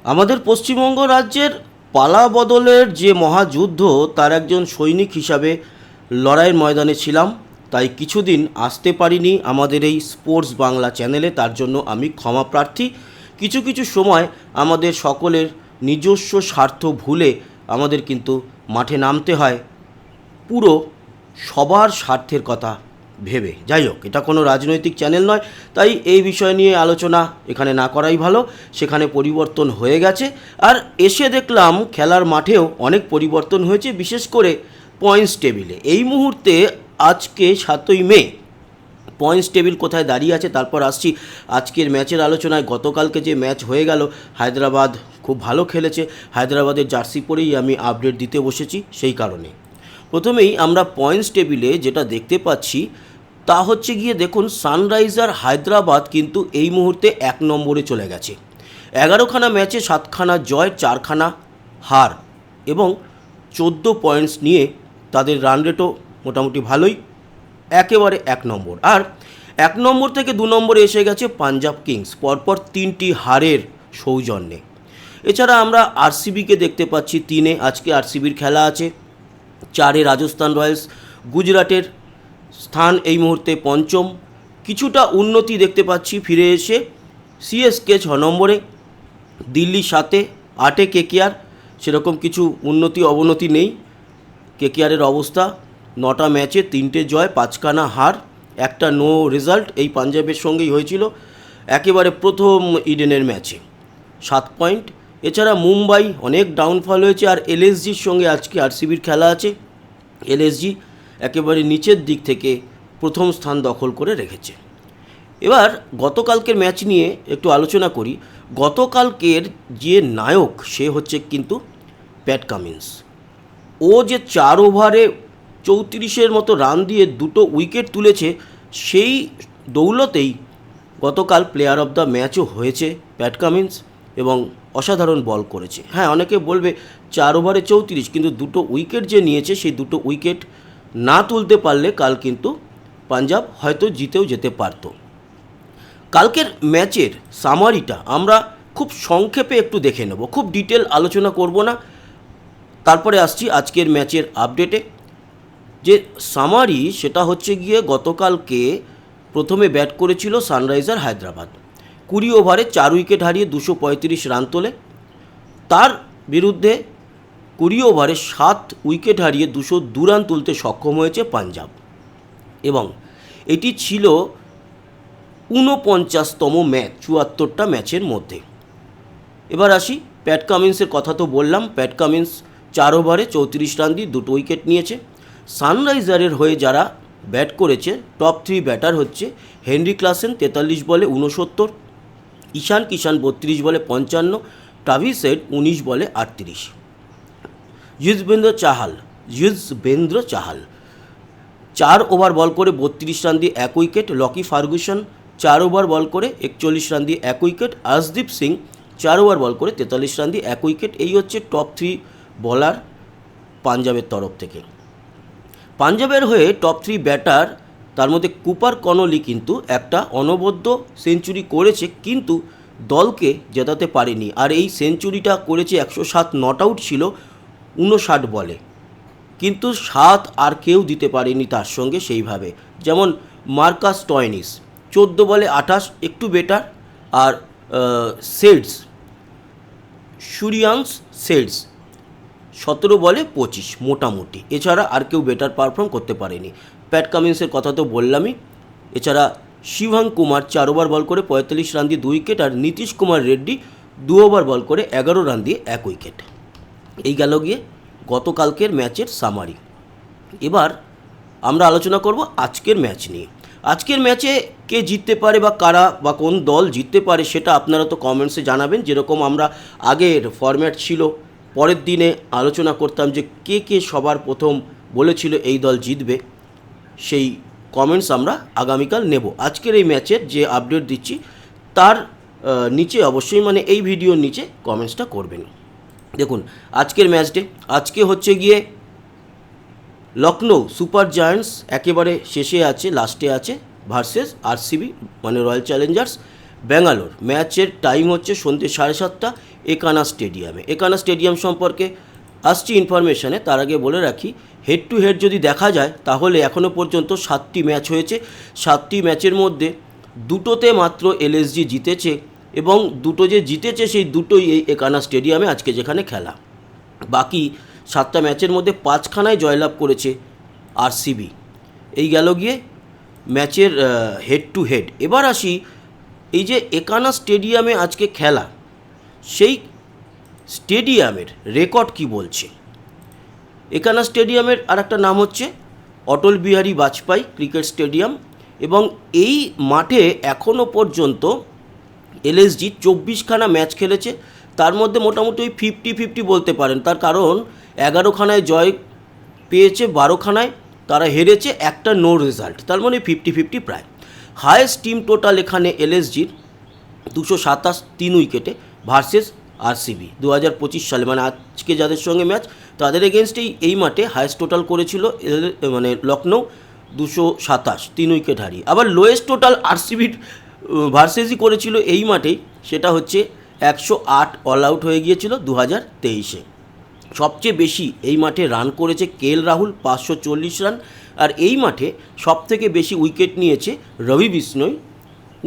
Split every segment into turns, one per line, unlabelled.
আমাদের পশ্চিমবঙ্গ রাজ্যের পালা বদলের যে মহাযুদ্ধ তার একজন সৈনিক হিসাবে লড়াইয়ের ময়দানে ছিলাম, তাই কিছুদিন আসতে পারিনি আমাদের এই স্পোর্টস বাংলা চ্যানেলে। তার জন্য আমি ক্ষমা প্রার্থী। কিছু কিছু সময় আমাদের সকলের নিজস্ব স্বার্থ ভুলে আমাদের কিন্তু মাঠে নামতে হয় পুরো সবার স্বার্থের কথা ভেবে। যাই হোক, এটা কোনো রাজনৈতিক চ্যানেল নয়, তাই এই বিষয় নিয়ে আলোচনা এখানে না করাই ভালো। সেখানে পরিবর্তন হয়ে গেছে, আর এসে দেখলাম খেলার মাঠেও অনেক পরিবর্তন হয়েছে, বিশেষ করে পয়েন্টস টেবিলে। এই মুহূর্তে আজকে 7ই মে পয়েন্টস টেবিল কোথায় দাঁড়িয়ে আছে তারপর আসছি আজকের ম্যাচের আলোচনায়। গতকালকে যে ম্যাচ হয়ে গেল, হায়দ্রাবাদ খুব ভালো খেলেছে। হায়দ্রাবাদের জার্সি পরেই আমি আপডেট দিতে বসেছি সেই কারণে। প্রথমেই আমরা পয়েন্টস টেবিলে যেটা দেখতে পাচ্ছি তা হচ্ছে গিয়ে দেখুন, সানরাইজার হায়দ্রাবাদ কিন্তু এই মুহূর্তে 1 নম্বরে চলে গেছে। 11খানা ম্যাচে 7খানা জয়, 4খানা হার এবং 14 পয়েন্টস নিয়ে তাদের রান রেটও মোটামুটি ভালোই, একেবারে 1 নম্বর। আর 1 নম্বর থেকে 2 নম্বরে এসে গেছে পাঞ্জাব কিংস, পরপর 3টি হারের সৌজন্যে। এছাড়া আমরা আরসিবিকে দেখতে পাচ্ছি 3-এ, আজকে আরসিবির খেলা আছে। 4-এ রাজস্থান রয়্যালস। গুজরাটের স্থান এই মুহূর্তে 5ম। কিছুটা উন্নতি দেখতে পাচ্ছি ফিরে এসে সিএসকে 6 নম্বরে, দিল্লি 7-এ, 8-এ কেকেআর। সেরকম কিছু উন্নতি অবনতি নেই। কেকেআরের অবস্থা 9টা ম্যাচে 3টে জয়, 5খানা হার, একটা নো রেজাল্ট, এই পাঞ্জাবের সঙ্গেই হয়েছিল একেবারে প্রথম ইডেনের ম্যাচে, 7 পয়েন্ট। এছাড়া মুম্বাই অনেক ডাউনফল হয়েছে, আর এলএসজির সঙ্গে আজকে আরসিবির খেলা আছে। এলএসজি একেবারে নিচের দিক থেকে প্রথম স্থান দখল করে রেখেছে। এবার গতকালকের ম্যাচ নিয়ে একটু আলোচনা করি। গতকালকের যে নায়ক সে হচ্ছে কিন্তু প্যাট কামিন্স। ও যে 4 ওভারে 34-এর মতো রান দিয়ে 2টো উইকেট তুলেছে, সেই দৌলতেই গতকাল প্লেয়ার অফ দ্য ম্যাচও হয়েছে প্যাট কামিন্স, এবং অসাধারণ বল করেছে। হ্যাঁ, অনেকে বলবে 4 ওভারে 34, কিন্তু 2টো উইকেট যে নিয়েছে, সেই 2টো উইকেট না তুলতে পারলে কাল কিন্তু পাঞ্জাব হয়তো জিতেও যেতে পারত। কালকের ম্যাচের সামারিটা আমরা খুব সংক্ষেপে একটু দেখে নেব, খুব ডিটেল আলোচনা করব না। তারপরে আসছি আজকের ম্যাচের আপডেটে। যে সামারি সেটা হচ্ছে গিয়ে, গতকালকে প্রথমে ব্যাট করেছিল সানরাইজার হায়দ্রাবাদ। 20 ওভারে 4 উইকেট হারিয়ে 235 রান তোলে। তার বিরুদ্ধে 20 ওভারে 7 উইকেট হারিয়ে 202 রান তুলতে সক্ষম হয়েছে পাঞ্জাব, এবং এটি ছিল 49তম ম্যাচ 74টা ম্যাচের মধ্যে। এবার আসি প্যাট কামিন্সের কথা তো বললাম। প্যাট কামিন্স 4 ওভারে 34 রান দিয়ে 2টো উইকেট নিয়েছে। সানরাইজারের হয়ে যারা ব্যাট করেছে, টপ 3 ব্যাটার হচ্ছে হেনরি ক্লাসেন 43 বলে 69, ঈশান কিষান 32 বলে 55, ট্রাভিস হেড 19 বলে 38, যুজবেন্দ্র চাহাল 4 ওভার বল করে 32 রান দিয়ে 1 উইকেট। লকি ফার্গুসন 4 ওভার বল করে 41 রান দিয়ে 1 উইকেট। আর্শদীপ সিং 4 ওভার বল করে 43 রান দিয়ে 1 উইকেট। এই হচ্ছে টপ 3 বলার পাঞ্জাবের তরফ থেকে। পাঞ্জাবের হয়ে টপ 3 ব্যাটার, তার মধ্যে কুপার কনলি কিন্তু একটা অনবদ্য সেঞ্চুরি করেছে, কিন্তু দলকে জেতাতে পারেনি। আর এই সেঞ্চুরিটা করেছে 107 নট আউট ছিল 59 বলে, কিন্তু 7 আর কেউ দিতে পারেনি তার সঙ্গে সেইভাবে। যেমন মার্কাস স্টয়নিস 14 বলে 28 একটু বেটার, আর সুরিয়াংস সেডস 17 বলে 25 মোটামুটি। এছাড়া আর কেউ বেটার পারফর্ম করতে পারেনি। প্যাট কামিন্সের কথা তো বললামই। এছাড়া শিভাং কুমার 4 ওভার বল করে 45 রান দিয়ে 2 উইকেট, আর নীতিশ কুমার রেড্ডি 2 ওভার বল করে 11 রান দিয়ে 1 উইকেট। এই গেল গিয়ে গতকালকের ম্যাচের সামারি। এবার আমরা আলোচনা করব আজকের ম্যাচ নিয়ে। আজকের ম্যাচে কে জিততে পারে বা কারা বা কোন দল জিততে পারে সেটা আপনারা তো কমেন্টসে জানাবেন। যেরকম আমরা আগের ফরম্যাট ছিল, পরের দিনে আলোচনা করতাম যে কে কে সবার প্রথম বলেছিল এই দল জিতবে, সেই কমেন্টস আমরা আগামীকাল নেব। আজকের এই ম্যাচের যে আপডেট দিচ্ছি তার নিচে অবশ্যই, মানে এই ভিডিওর নিচে কমেন্টসটা করবেন। দেখুন আজকের ম্যাচ ডে, আজকে হচ্ছে গিয়ে লখনৌ সুপার জায়ান্টস একেবারে শেষে আছে, লাস্টে আছে, ভার্সেস আরসিবি মানে রয়্যাল চ্যালেঞ্জার্স ব্যাঙ্গালোর। ম্যাচের টাইম হচ্ছে সন্ধ্যে 7:30। একানা স্টেডিয়ামে। একানা স্টেডিয়াম সম্পর্কে আসছি ইনফরমেশানে, তার আগে বলে রাখি হেড টু হেড যদি দেখা যায় তাহলে এখনও পর্যন্ত 7টি ম্যাচ হয়েছে। 7টি ম্যাচের মধ্যে 2টোতে মাত্র এলএসজি জিতেছে এবং 2টো যে জিতেছে সেই 2টোই এই একানা স্টেডিয়ামে আজকে যেখানে খেলা। বাকি 7টা ম্যাচের মধ্যে 5খানায় জয়লাভ করেছে আরসিবি। এই গেল গিয়ে ম্যাচের হেড টু হেড। এবার আসি এই যে একানা স্টেডিয়ামে আজকে খেলা, সেই স্টেডিয়ামের রেকর্ড কি বলছে। একানা স্টেডিয়ামের আর একটা নাম হচ্ছে অটল বিহারী বাজপেয়ী ক্রিকেট স্টেডিয়াম এবং এই মাঠে এখনও পর্যন্ত এলএসজি 24খানা ম্যাচ খেলেছে। তার মধ্যে মোটামুটি ওই 50-50 বলতে পারেন, তার কারণ 11খানায় জয় পেয়েছে, 12খানায় তারা হেরেছে, একটা নো রেজাল্ট, তার মানে 50-50 প্রায়। হায়েস্ট টিম টোটাল এখানে এলএসজির 227 3 উইকেটে ভার্সেস আরসিবি 2025 সালে, মানে আজকে যাদের সঙ্গে ম্যাচ তাদের এগেনস্টেই এই মাঠে হায়েস্ট টোটাল করেছিল মানে লখনৌ 227 3 উইকেট হারিয়ে। আবার লোয়েস্ট টোটাল আরসিবির ভার্সেসই করেছিল এই মাঠেই, সেটা হচ্ছে 108 অল আউট হয়ে গিয়েছিল 2023-এ। সবচেয়ে বেশি এই মাঠে রান করেছে কেএল রাহুল 540 রান, আর এই মাঠে সবথেকে বেশি উইকেট নিয়েছে রবি বিষ্ণই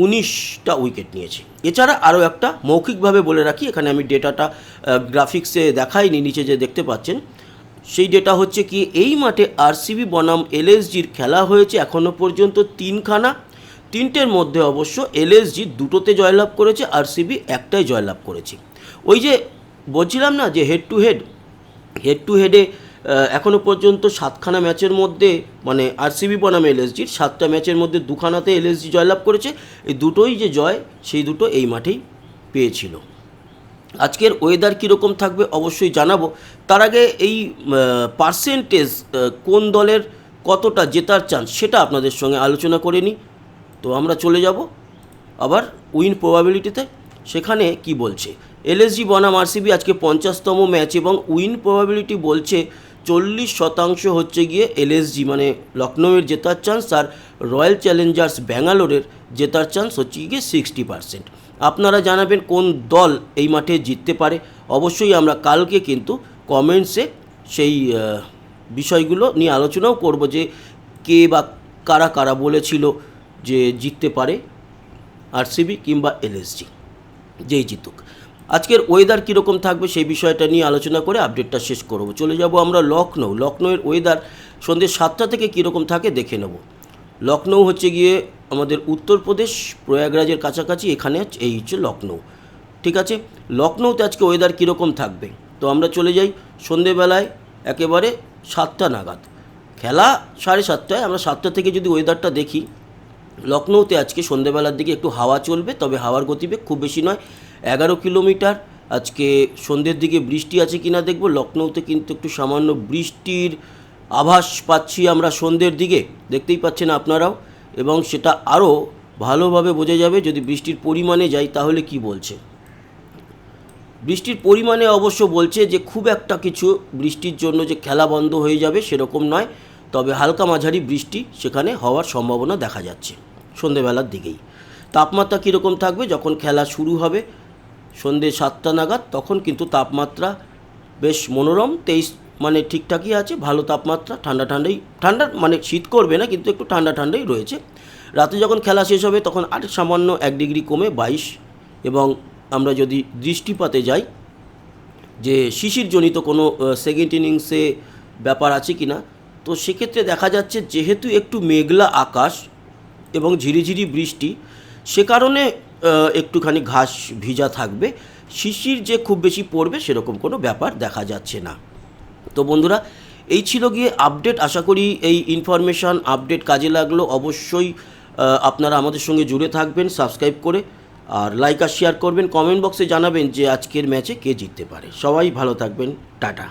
19টা উইকেট নিয়েছে। এছাড়া আরও একটা মৌখিকভাবে বলে রাখি, এখানে আমি ডেটাটা গ্রাফিক্সে দেখাইনি, নিচে যে দেখতে পাচ্ছেন সেই ডেটা হচ্ছে কি এই মাঠে আরসিবি বনাম এলএসজির খেলা হয়েছে এখনও পর্যন্ত 3খানা। 3টের মধ্যে অবশ্য এলএসজি 2টোতে জয়লাভ করেছে, আরসিবি একটাই জয়লাভ করেছে। ওই যে বলছিলাম না যে হেড টু হেডে এখনও পর্যন্ত 7খানা ম্যাচের মধ্যে মানে আরসিবি বনাম এলএসজির 7টা ম্যাচের মধ্যে 2খানাতে এলএসজি জয়লাভ করেছে। এই দুটোই যে জয় সেই দুটো এই মাঠেই পেয়েছিল। আজকের ওয়েদার কীরকম থাকবে অবশ্যই জানাবো, তার আগে এই পার্সেন্টেজ কোন দলের কতটা জেতার চান্স সেটা আপনাদের সঙ্গে আলোচনা করে নিই। তো আমরা চলে যাব আবার উইন প্রবাবিলিটিতে। সেখানে কি বলছে এলএসজি বনাম আরসিবি আজকে 50তম ম্যাচ এবং উইন প্রবাবিলিটি বলছে 40% হচ্ছে গিয়ে এলএসজি মানে লখনৌয়ের জেতার চান্স, আর রয়্যাল চ্যালেঞ্জার্স ব্যাঙ্গালোরের জেতার চান্স হচ্ছে গিয়ে 60%। আপনারা জানাবেন কোন দল এই মাঠে জিততে পারে। অবশ্যই আমরা কালকে কিন্তু কমেন্টসে সেই বিষয়গুলো নিয়ে আলোচনাও করব যে কে বা কারা কারা বলেছিল যে জিততে পারে আরসিবি কিংবা এলএসজি, যেই জিতুক। আজকের ওয়েদার কীরকম থাকবে সেই বিষয়টা নিয়ে আলোচনা করে আপডেটটা শেষ করব। চলে যাব আমরা লখনৌয়ের ওয়েদার সন্ধ্যে 7টা থেকে কীরকম থাকে দেখে নেব। লখনৌ হচ্ছে গিয়ে আমাদের উত্তরপ্রদেশ প্রয়াগরাজের কাছাকাছি, এখানে এই হচ্ছে লখনৌ। ঠিক আছে, লখনৌতে আজকে ওয়েদার কীরকম থাকবে তো আমরা চলে যাই সন্ধেবেলায় একেবারে 7টা নাগাদ। খেলা 7:30টায়, আমরা 7টা থেকে যদি ওয়েদারটা দেখি, লখনৌতে আজকে সন্ধেবেলার দিকে একটু হাওয়া চলবে, তবে হাওয়ার গতিবেগ খুব বেশি নয়, 11 কিলোমিটার। আজকে সন্ধ্যের দিকে বৃষ্টি আছে কিনা দেখব। লখনৌতে কিন্তু একটু সামান্য বৃষ্টির আভাস পাচ্ছি আমরা সন্ধ্যের দিকে, দেখতেই পাচ্ছেন আপনারাও, এবং সেটা আরও ভালোভাবে বোঝা যাবে যদি বৃষ্টির পরিমাণে যাই তাহলে কি বলছে। বৃষ্টির পরিমাণে অবশ্য বলছে যে খুব একটা কিছু বৃষ্টির জন্য যে খেলা বন্ধ হয়ে যাবে সেরকম নয়, তবে হালকা মাঝারি বৃষ্টি সেখানে হওয়ার সম্ভাবনা দেখা যাচ্ছে সন্ধেবেলার দিকেই। তাপমাত্রা কীরকম থাকবে যখন খেলা শুরু হবে সন্ধ্যে 7টা নাগাদ, তখন কিন্তু তাপমাত্রা বেশ মনোরম 23 মানে ঠিকঠাকই আছে, ভালো তাপমাত্রা, ঠান্ডা মানে শীত করবে না কিন্তু একটু ঠান্ডাই রয়েছে। রাতে যখন খেলা শেষ হবে তখন আর সামান্য 1 ডিগ্রি কমে 22। এবং আমরা যদি দৃষ্টিপাতে যাই যে শিশিরজনিত কোনো সেকেন্ড ইনিংসে ব্যাপার আছে কি না, তো সেক্ষেত্রে দেখা যাচ্ছে যেহেতু একটু মেঘলা আকাশ এবং ঝিরিঝিরি বৃষ্টি, সে কারণে একটুখানি ঘাস ভিজা থাকবে, শিশির যে খুব বেশি পড়বে সেরকম কোনো ব্যাপার দেখা যাচ্ছে না। তো বন্ধুরা এই ছিল গিয়ে আপডেট, আশা করি এই ইনফরমেশান আপডেট কাজে লাগলো। অবশ্যই আপনারা আমাদের সঙ্গে জুড়ে থাকবেন সাবস্ক্রাইব করে, আর লাইক আর শেয়ার করবেন, কমেন্ট বক্সে জানাবেন যে আজকের ম্যাচে কে জিততে পারে। সবাই ভালো থাকবেন, টাটা।